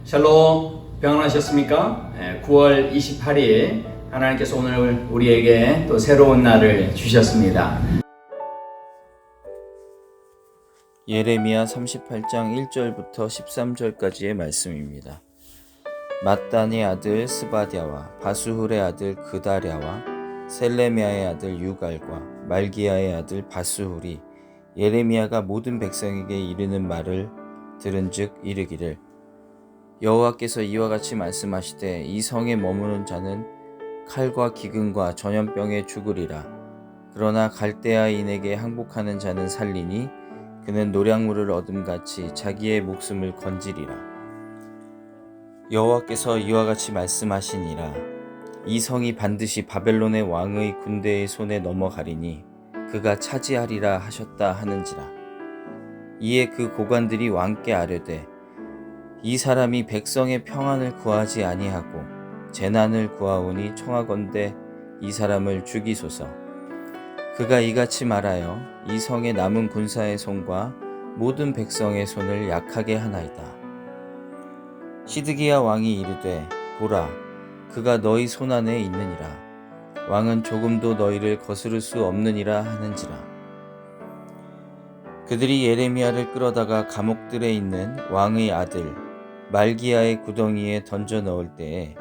샬롬, 평안하셨습니까? 9월 28일 하나님께서 오늘 우리에게 또 새로운 날을 주셨습니다. 예레미야 38장 1절부터 13절까지의 말씀입니다. mat단의 아들 스바디아와 바수훌의 아들 그다랴와 셀레미야의 아들 유갈과 말기야의 아들 바수훌이 예레미야가 모든 백성에게 이르는 말을 들은즉 이르기를, 여호와께서 이와 같이 말씀하시되 이 성에 머무는 자는 칼과 기근과 전염병에 죽으리라. 그러나 갈대아인에게 항복하는 자는 살리니 그는 노량물을 얻음같이 자기의 목숨을 건지리라. 여호와께서 이와 같이 말씀하시니라. 이 성이 반드시 바벨론의 왕의 군대의 손에 넘어가리니 그가 차지하리라 하셨다 하는지라. 이에 그 고관들이 왕께 아뢰되, 이 사람이 백성의 평안을 구하지 아니하고 재난을 구하오니 청하건대 이 사람을 죽이소서. 그가 이같이 말하여 이 성의 남은 군사의 손과 모든 백성의 손을 약하게 하나이다. 시드기야 왕이 이르되, 보라, 그가 너희 손 안에 있느니라. 왕은 조금도 너희를 거스를 수 없느니라 하는지라. 그들이 예레미야를 끌어다가 감옥들에 있는 왕의 아들 말기야의 구덩이에 던져 넣을 때에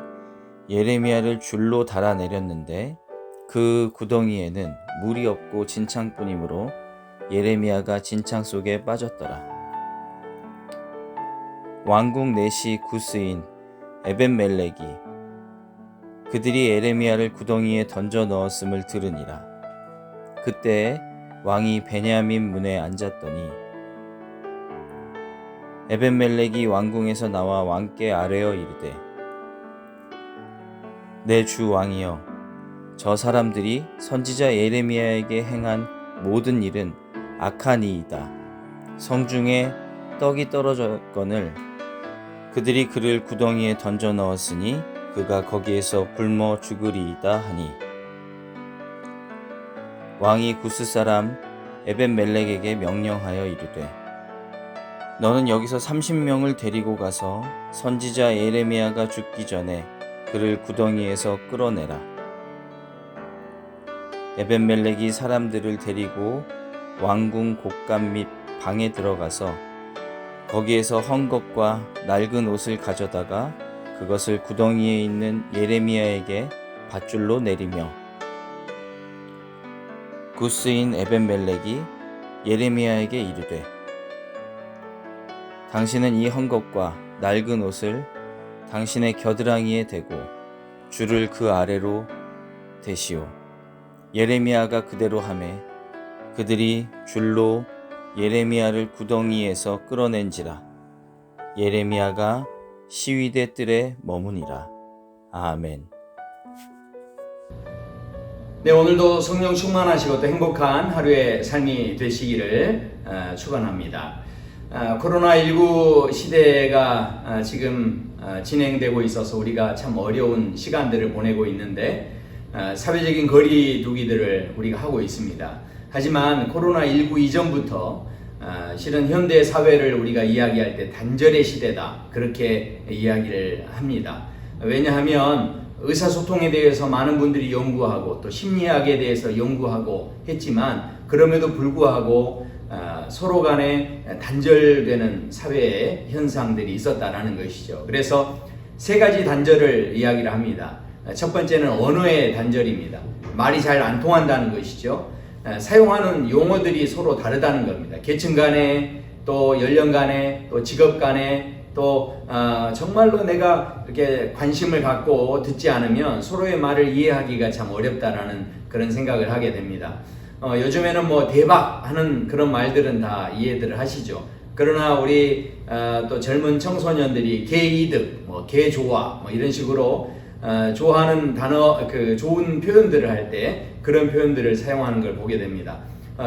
예레미야를 줄로 달아내렸는데 그 구덩이에는 물이 없고 진창뿐이므로 예레미야가 진창 속에 빠졌더라. 왕국 내시 구스인 에벤멜렉이 그들이 예레미야를 구덩이에 던져 넣었음을 들으니라. 그때에 왕이 베냐민 문에 앉았더니 에벤멜렉이 왕궁에서 나와 왕께 아뢰어 이르되, 내 주 왕이여, 저 사람들이 선지자 예레미야에게 행한 모든 일은 악하니이다. 성중에 떡이 떨어졌거늘 그들이 그를 구덩이에 던져 넣었으니 그가 거기에서 굶어 죽으리이다 하니, 왕이 구스 사람 에벤멜렉에게 명령하여 이르되, 너는 여기서 30명을 데리고 가서 선지자 예레미야가 죽기 전에 그를 구덩이에서 끌어내라. 에벤멜렉이 사람들을 데리고 왕궁 곳간 및 방에 들어가서 거기에서 헝겊과 낡은 옷을 가져다가 그것을 구덩이에 있는 예레미야에게 밧줄로 내리며, 구스인 에벤멜렉이 예레미야에게 이르되, 당신은 이 헝겊과 낡은 옷을 당신의 겨드랑이에 대고 줄을 그 아래로 대시오. 예레미야가 그대로 하매 그들이 줄로 예레미야를 구덩이에서 끌어낸지라. 예레미야가 시위대 뜰에 머무니라. 아멘. 네, 오늘도 성령 충만하시고 또 행복한 하루의 삶이 되시기를 축원합니다. 코로나19 시대가 지금 진행되고 있어서 우리가 참 어려운 시간들을 보내고 있는데 사회적인 거리 두기들을 우리가 하고 있습니다. 하지만 코로나19 이전부터 실은 현대 사회를 우리가 이야기할 때 단절의 시대다, 그렇게 이야기를 합니다. 왜냐하면 의사소통에 대해서 많은 분들이 연구하고 또 심리학에 대해서 연구하고 했지만 그럼에도 불구하고 서로 간에 단절되는 사회의 현상들이 있었다라는 것이죠. 그래서 세 가지 단절을 이야기를 합니다. 첫 번째는 언어의 단절입니다. 말이 잘 안 통한다는 것이죠. 사용하는 용어들이 서로 다르다는 겁니다. 계층 간에, 또 연령 간에, 또 직업 간에, 또 정말로 내가 이렇게 관심을 갖고 듣지 않으면 서로의 말을 이해하기가 참 어렵다라는 그런 생각을 하게 됩니다. 요즘에는 뭐 대박 하는 그런 말들은 다 이해들을 하시죠. 그러나 우리 또 젊은 청소년들이 개이득, 뭐 개좋아, 뭐 이런 식으로 좋아하는 단어, 그 좋은 표현들을 할 때 그런 표현들을 사용하는 걸 보게 됩니다.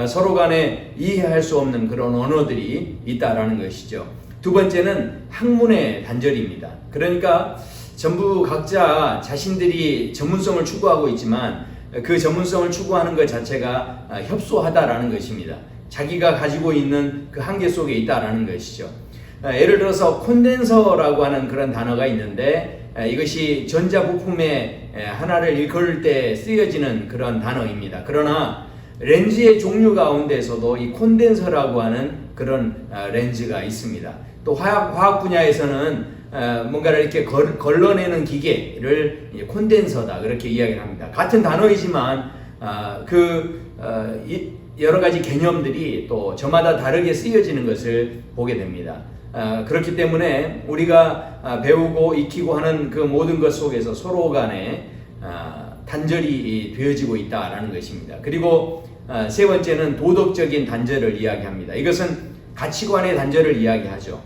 서로 간에 이해할 수 없는 그런 언어들이 있다라는 것이죠. 두 번째는 학문의 단절입니다. 그러니까 전부 각자 자신들이 전문성을 추구하고 있지만 그 전문성을 추구하는 것 자체가 협소하다라는 것입니다. 자기가 가지고 있는 그 한계 속에 있다라는 것이죠. 예를 들어서 콘덴서라고 하는 그런 단어가 있는데 이것이 전자부품의 하나를 일컬을 때 쓰여지는 그런 단어입니다. 그러나 렌즈의 종류 가운데서도 이 콘덴서라고 하는 그런 렌즈가 있습니다. 또 화학 분야에서는 뭔가를 이렇게 걸러내는 기계를 콘덴서다 그렇게 이야기를 합니다. 같은 단어이지만 여러 가지 개념들이 또 저마다 다르게 쓰여지는 것을 보게 됩니다. 그렇기 때문에 우리가 배우고 익히고 하는 그 모든 것 속에서 서로 간에 단절이 되어지고 있다라는 것입니다. 그리고 세 번째는 도덕적인 단절을 이야기합니다. 이것은 가치관의 단절을 이야기하죠.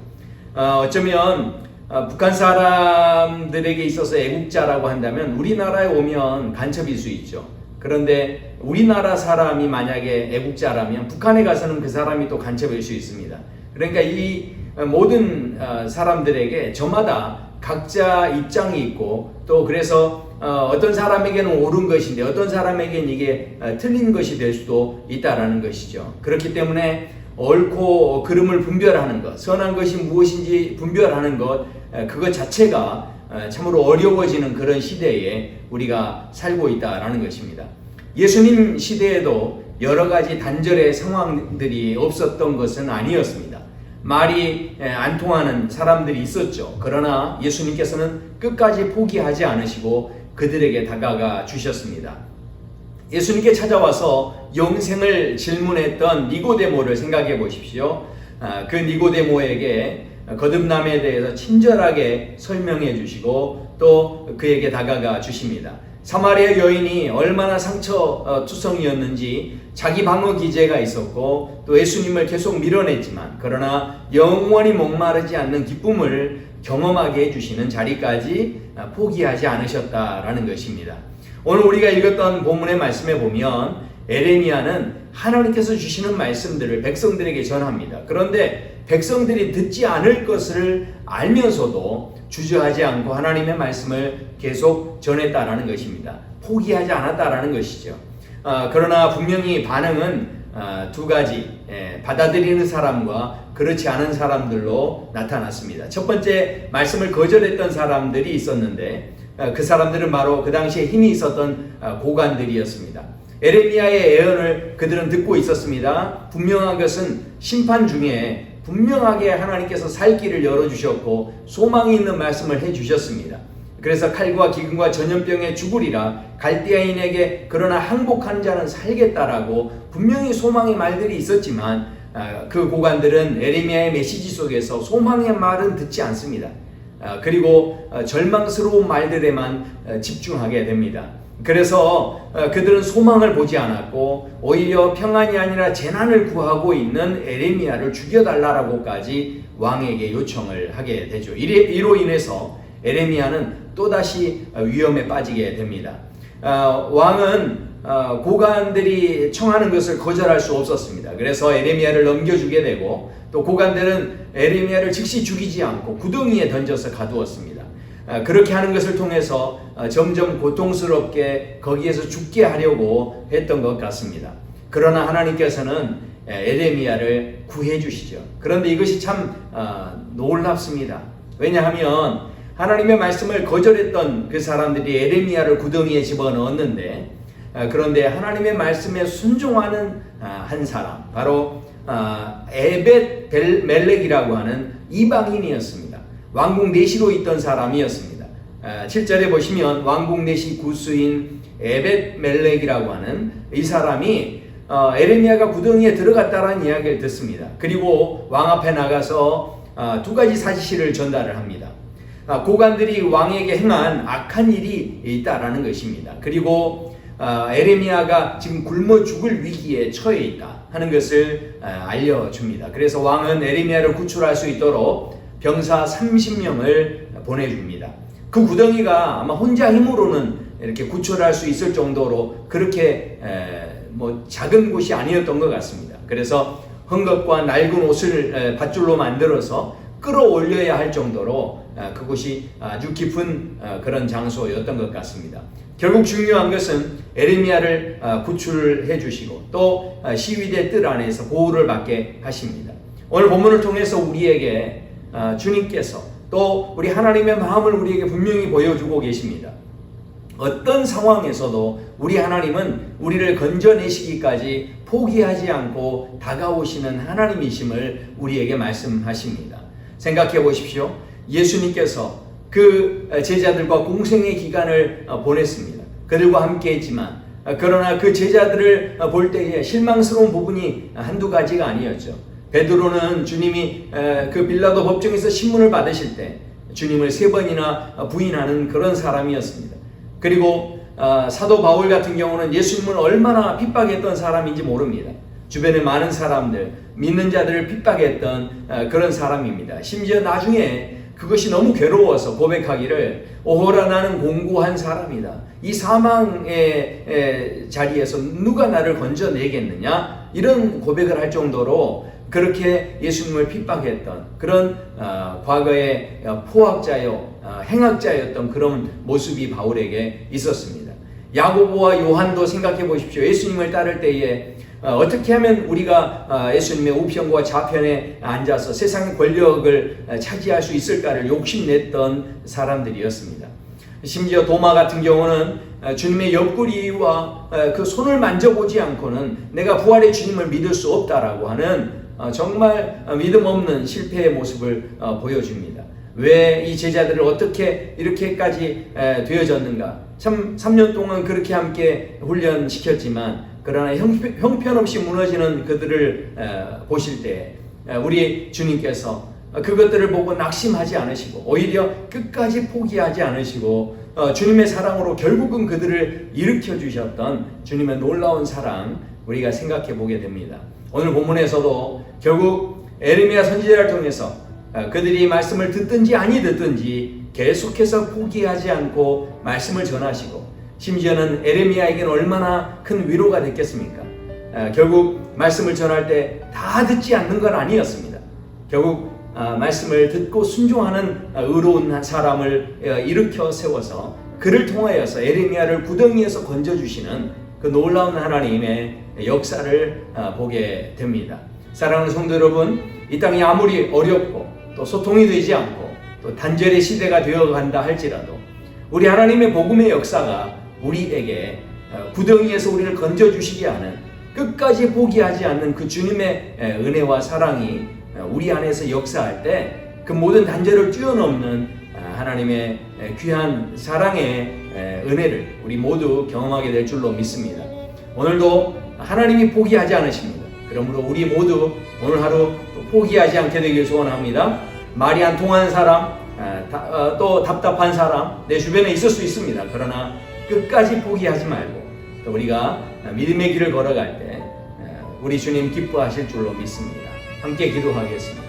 어쩌면 북한 사람들에게 있어서 애국자라고 한다면 우리나라에 오면 간첩일 수 있죠. 그런데 우리나라 사람이 만약에 애국자라면 북한에 가서는 그 사람이 또 간첩일 수 있습니다. 그러니까 이 모든 사람들에게 저마다 각자 입장이 있고 또 그래서 어떤 사람에게는 옳은 것인데 어떤 사람에게는 이게 틀린 것이 될 수도 있다라는 것이죠. 그렇기 때문에 옳고 그름을 분별하는 것, 선한 것이 무엇인지 분별하는 것, 그것 자체가 참으로 어려워지는 그런 시대에 우리가 살고 있다라는 것입니다. 예수님 시대에도 여러 가지 단절의 상황들이 없었던 것은 아니었습니다. 말이 안 통하는 사람들이 있었죠. 그러나 예수님께서는 끝까지 포기하지 않으시고 그들에게 다가가 주셨습니다. 예수님께 찾아와서 영생을 질문했던 니고데모를 생각해 보십시오. 그 니고데모에게 거듭남에 대해서 친절하게 설명해 주시고 또 그에게 다가가 주십니다. 사마리아 여인이 얼마나 상처투성이었는지 자기 방어 기제가 있었고 또 예수님을 계속 밀어냈지만 그러나 영원히 목마르지 않는 기쁨을 경험하게 해주시는 자리까지 포기하지 않으셨다라는 것입니다. 오늘 우리가 읽었던 본문의 말씀에 보면 에레미야는 하나님께서 주시는 말씀들을 백성들에게 전합니다. 그런데 백성들이 듣지 않을 것을 알면서도 주저하지 않고 하나님의 말씀을 계속 전했다라는 것입니다. 포기하지 않았다라는 것이죠. 그러나 분명히 반응은 두 가지, 받아들이는 사람과 그렇지 않은 사람들로 나타났습니다. 첫 번째, 말씀을 거절했던 사람들이 있었는데 그 사람들은 바로 그 당시에 힘이 있었던 고관들이었습니다. 에레미야의 예언을 그들은 듣고 있었습니다. 분명한 것은 심판 중에 분명하게 하나님께서 살 길을 열어주셨고 소망이 있는 말씀을 해주셨습니다. 그래서 칼과 기근과 전염병에 죽으리라 갈대아인에게 그러나 항복한 자는 살겠다라고 분명히 소망의 말들이 있었지만 그 고관들은 에레미야의 메시지 속에서 소망의 말은 듣지 않습니다. 그리고 절망스러운 말들에만 집중하게 됩니다. 그래서 그들은 소망을 보지 않았고 오히려 평안이 아니라 재난을 구하고 있는 에레미야를 죽여달라고까지 왕에게 요청을 하게 되죠. 이로 인해서 에레미야는 또다시 위험에 빠지게 됩니다. 왕은 고관들이 청하는 것을 거절할 수 없었습니다. 그래서 에레미야를 넘겨주게 되고 또 고관들은 에레미야를 즉시 죽이지 않고 구덩이에 던져서 가두었습니다. 그렇게 하는 것을 통해서 점점 고통스럽게 거기에서 죽게 하려고 했던 것 같습니다. 그러나 하나님께서는 에레미야를 구해 주시죠. 그런데 이것이 참 놀랍습니다. 왜냐하면 하나님의 말씀을 거절했던 그 사람들이 에레미야를 구덩이에 집어넣었는데 그런데 하나님의 말씀에 순종하는 한 사람, 바로 에벳 멜렉이라고 하는 이방인이었습니다. 왕궁 내시로 있던 사람이었습니다. 7절에 보시면 왕궁 내시 구수인 에벳 멜렉이라고 하는 이 사람이 에레미야가 구덩이에 들어갔다라는 이야기를 듣습니다. 그리고 왕 앞에 나가서 두 가지 사실을 전달을 합니다. 고관들이 왕에게 행한 악한 일이 있다라는 것입니다. 그리고 에레미야가 지금 굶어 죽을 위기에 처해 있다 하는 것을 알려줍니다. 그래서 왕은 에레미야를 구출할 수 있도록 병사 30명을 보내줍니다. 그 구덩이가 아마 혼자 힘으로는 이렇게 구출할 수 있을 정도로 그렇게 작은 곳이 아니었던 것 같습니다. 그래서 헝겊과 낡은 옷을 밧줄로 만들어서 끌어올려야 할 정도로 그곳이 아주 깊은 그런 장소였던 것 같습니다. 결국 중요한 것은 에레미야를 구출해 주시고 또 시위대 뜰 안에서 보호를 받게 하십니다. 오늘 본문을 통해서 우리에게 주님께서 또 우리 하나님의 마음을 우리에게 분명히 보여주고 계십니다. 어떤 상황에서도 우리 하나님은 우리를 건져내시기까지 포기하지 않고 다가오시는 하나님이심을 우리에게 말씀하십니다. 생각해 보십시오. 예수님께서 그 제자들과 공생의 기간을 보냈습니다. 그들과 함께 했지만 그러나 그 제자들을 볼 때에 실망스러운 부분이 한두 가지가 아니었죠. 베드로는 주님이 그 빌라도 법정에서 신문을 받으실 때 주님을 3번이나 부인하는 그런 사람이었습니다. 그리고 사도 바울 같은 경우는 예수님을 얼마나 핍박했던 사람인지 모릅니다. 주변에 많은 사람들, 믿는 자들을 핍박했던 그런 사람입니다. 심지어 나중에 그것이 너무 괴로워서 고백하기를 오호라 나는 공고한 사람이다. 이 사망의 자리에서 누가 나를 건져내겠느냐? 이런 고백을 할 정도로 그렇게 예수님을 핍박했던 그런 과거의 포학자요 행악자였던 그런 모습이 바울에게 있었습니다. 야고보와 요한도 생각해 보십시오. 예수님을 따를 때에 어떻게 하면 우리가 예수님의 우편과 좌편에 앉아서 세상의 권력을 차지할 수 있을까를 욕심냈던 사람들이었습니다. 심지어 도마 같은 경우는 주님의 옆구리와 그 손을 만져보지 않고는 내가 부활의 주님을 믿을 수 없다라고 하는 정말 믿음 없는 실패의 모습을 보여줍니다. 왜 이 제자들을 어떻게 이렇게까지 되어졌는가? 참 3년 동안 그렇게 함께 훈련시켰지만 그러나 형편없이 무너지는 그들을 보실 때 우리 주님께서 그것들을 보고 낙심하지 않으시고 오히려 끝까지 포기하지 않으시고 주님의 사랑으로 결국은 그들을 일으켜 주셨던 주님의 놀라운 사랑 우리가 생각해 보게 됩니다. 오늘 본문에서도 결국 에레미야 선지자를 통해서 그들이 말씀을 듣든지 아니 듣든지 계속해서 포기하지 않고 말씀을 전하시고 심지어는 에레미야에게는 얼마나 큰 위로가 됐겠습니까? 결국 말씀을 전할 때 다 듣지 않는 건 아니었습니다. 결국 말씀을 듣고 순종하는 의로운 사람을 일으켜 세워서 그를 통하여서 에레미야를 구덩이에서 건져주시는 그 놀라운 하나님의 역사를 보게 됩니다. 사랑하는 성도 여러분, 이 땅이 아무리 어렵고 또 소통이 되지 않고 또 단절의 시대가 되어간다 할지라도 우리 하나님의 복음의 역사가 우리에게 구덩이에서 우리를 건져주시게 하는 끝까지 포기하지 않는 그 주님의 은혜와 사랑이 우리 안에서 역사할 때 그 모든 단절을 뛰어넘는 하나님의 귀한 사랑의 은혜를 우리 모두 경험하게 될 줄로 믿습니다. 오늘도 하나님이 포기하지 않으십니다. 그러므로 우리 모두 오늘 하루 포기하지 않게 되길 소원합니다. 말이 안 통하는 사람, 또 답답한 사람 내 주변에 있을 수 있습니다. 그러나 끝까지 포기하지 말고 또 우리가 믿음의 길을 걸어갈 때 우리 주님 기뻐하실 줄로 믿습니다. 함께 기도하겠습니다.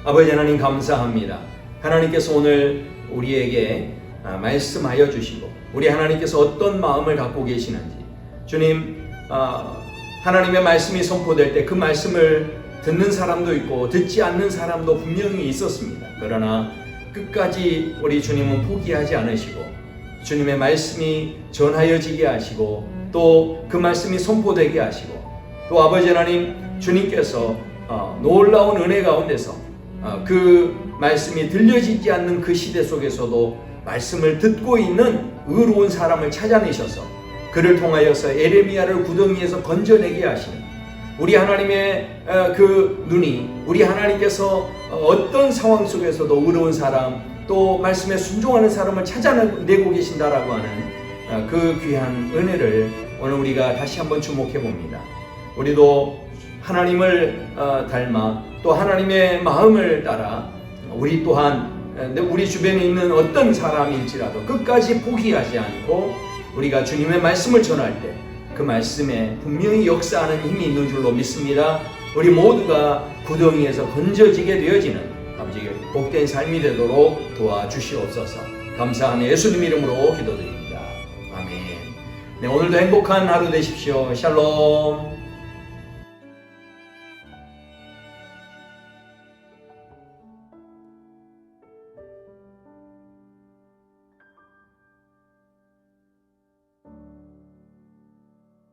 아버지 하나님 감사합니다. 하나님께서 오늘 우리에게 말씀하여 주시고 우리 하나님께서 어떤 마음을 갖고 계시는지 주님 하나님의 말씀이 선포될 때 그 말씀을 듣는 사람도 있고 듣지 않는 사람도 분명히 있었습니다. 그러나 끝까지 우리 주님은 포기하지 않으시고 주님의 말씀이 전하여지게 하시고 또 그 말씀이 선포되게 하시고 또 아버지 하나님 주님께서 놀라운 은혜 가운데서 그 말씀이 들려지지 않는 그 시대 속에서도 말씀을 듣고 있는 의로운 사람을 찾아내셔서 그를 통하여서 에레미야를 구덩이에서 건져내게 하시는 우리 하나님의 그 눈이 우리 하나님께서 어떤 상황 속에서도 의로운 사람 또 말씀에 순종하는 사람을 찾아내고 계신다라고 하는 그 귀한 은혜를 오늘 우리가 다시 한번 주목해 봅니다. 우리도 하나님을 닮아 또 하나님의 마음을 따라 우리 또한 우리 주변에 있는 어떤 사람일지라도 끝까지 포기하지 않고 우리가 주님의 말씀을 전할 때 그 말씀에 분명히 역사하는 힘이 있는 줄로 믿습니다. 우리 모두가 구덩이에서 건져지게 되어지는 아버지 복된 삶이 되도록 도와주시옵소서. 감사하며 예수님 이름으로 기도드립니다. 아멘. 네, 오늘도 행복한 하루 되십시오. 샬롬.